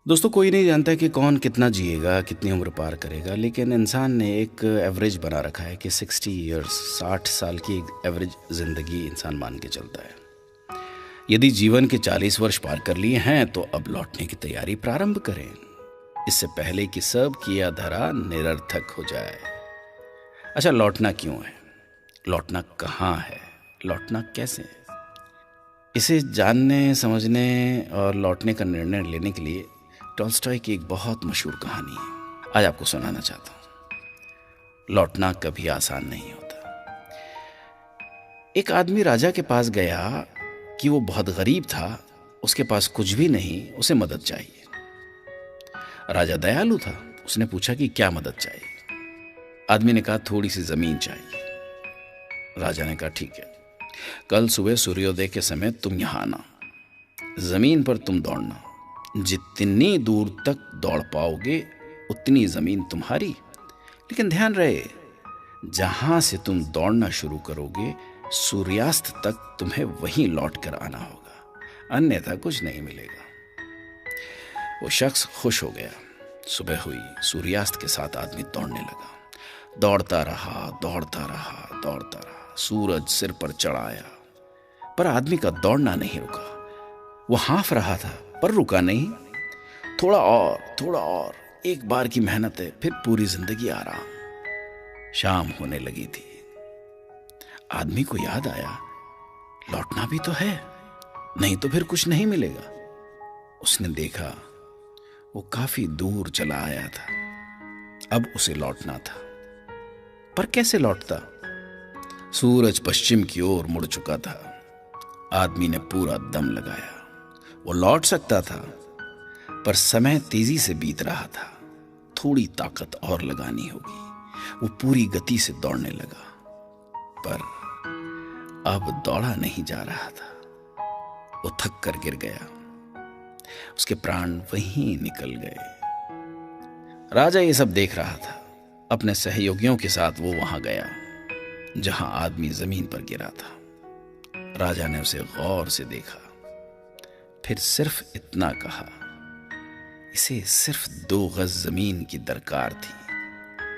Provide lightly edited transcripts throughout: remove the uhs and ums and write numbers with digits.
दोस्तों, कोई नहीं जानता कि कौन कितना जिएगा, कितनी उम्र पार करेगा, लेकिन इंसान ने एक एवरेज बना रखा है कि 60 ईयर्स, 60 साल की एक एवरेज ज़िंदगी इंसान मान के चलता है। यदि जीवन के 40 वर्ष पार कर लिए हैं तो अब लौटने की तैयारी प्रारंभ करें, इससे पहले कि सब किया धरा निरर्थक हो जाए। अच्छा, लौटना क्यों है, लौटना कहाँ है, लौटना कैसे है, इसे जानने, समझने और लौटने का निर्णय लेने के लिए टॉल्स्टॉय की एक बहुत मशहूर कहानी है, आज आपको सुनाना चाहता हूं। लौटना कभी आसान नहीं होता। एक आदमी राजा के पास गया कि वो बहुत गरीब था, उसके पास कुछ भी नहीं, उसे मदद चाहिए। राजा दयालु था, उसने पूछा कि क्या मदद चाहिए। आदमी ने कहा थोड़ी सी जमीन चाहिए। राजा ने कहा ठीक है, कल सुबह सूर्योदय के समय तुम यहां आना, जमीन पर तुम दौड़ना, जितनी दूर तक दौड़ पाओगे उतनी जमीन तुम्हारी, लेकिन ध्यान रहे जहां से तुम दौड़ना शुरू करोगे सूर्यास्त तक तुम्हें वहीं लौट कर आना होगा, अन्यथा कुछ नहीं मिलेगा। वो शख्स खुश हो गया। सुबह हुई, सूर्यास्त के साथ आदमी दौड़ने लगा। दौड़ता रहा, दौड़ता रहा, दौड़ता रहा, सूरज सिर पर चढ़ आया, पर आदमी का दौड़ना नहीं रुका। वो हाँफ रहा था पर रुका नहीं। थोड़ा और, थोड़ा और, एक बार की मेहनत है, फिर पूरी जिंदगी आराम। शाम होने लगी थी। आदमी को याद आया लौटना भी तो है, नहीं तो फिर कुछ नहीं मिलेगा। उसने देखा वो काफी दूर चला आया था, अब उसे लौटना था, पर कैसे लौटता? सूरज पश्चिम की ओर मुड़ चुका था। आदमी ने पूरा दम लगाया। वो लौट सकता था, पर समय तेजी से बीत रहा था। थोड़ी ताकत और लगानी होगी। वो पूरी गति से दौड़ने लगा, पर अब दौड़ा नहीं जा रहा था। वो थक कर गिर गया। उसके प्राण वहीं निकल गए। राजा ये सब देख रहा था। अपने सहयोगियों के साथ वो वहां गया जहां आदमी जमीन पर गिरा था। राजा ने उसे गौर से देखा, फिर सिर्फ इतना कहा, इसे सिर्फ 2 गज जमीन की दरकार थी,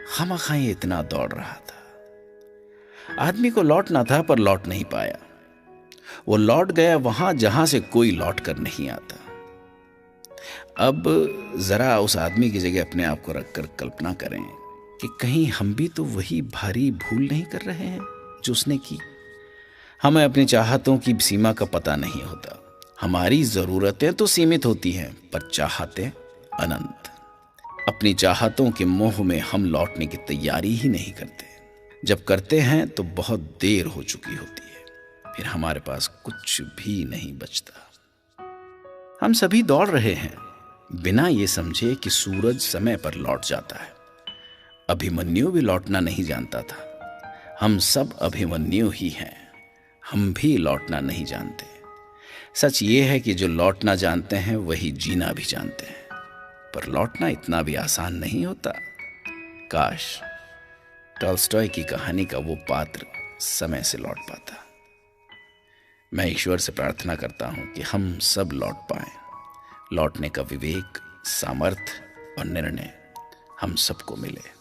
खामखा ये इतना दौड़ रहा था। आदमी को लौटना था पर लौट नहीं पाया। वो लौट गया वहां जहां से कोई लौट कर नहीं आता। अब जरा उस आदमी की जगह अपने आप को रखकर कल्पना करें कि कहीं हम भी तो वही भारी भूल नहीं कर रहे हैं जो उसने की। हमें अपनी चाहतों की सीमा का पता नहीं होता। हमारी जरूरतें तो सीमित होती हैं, पर चाहतें अनंत। अपनी चाहतों के मोह में हम लौटने की तैयारी ही नहीं करते। जब करते हैं तो बहुत देर हो चुकी होती है, फिर हमारे पास कुछ भी नहीं बचता। हम सभी दौड़ रहे हैं बिना ये समझे कि सूरज समय पर लौट जाता है। अभिमन्यु भी लौटना नहीं जानता था। हम सब अभिमन्यु ही हैं, हम भी लौटना नहीं जानते। सच ये है कि जो लौटना जानते हैं वही जीना भी जानते हैं, पर लौटना इतना भी आसान नहीं होता। काश टॉल्स्टॉय की कहानी का वो पात्र समय से लौट पाता। मैं ईश्वर से प्रार्थना करता हूं कि हम सब लौट पाएं। लौटने का विवेक, सामर्थ्य और निर्णय हम सबको मिले।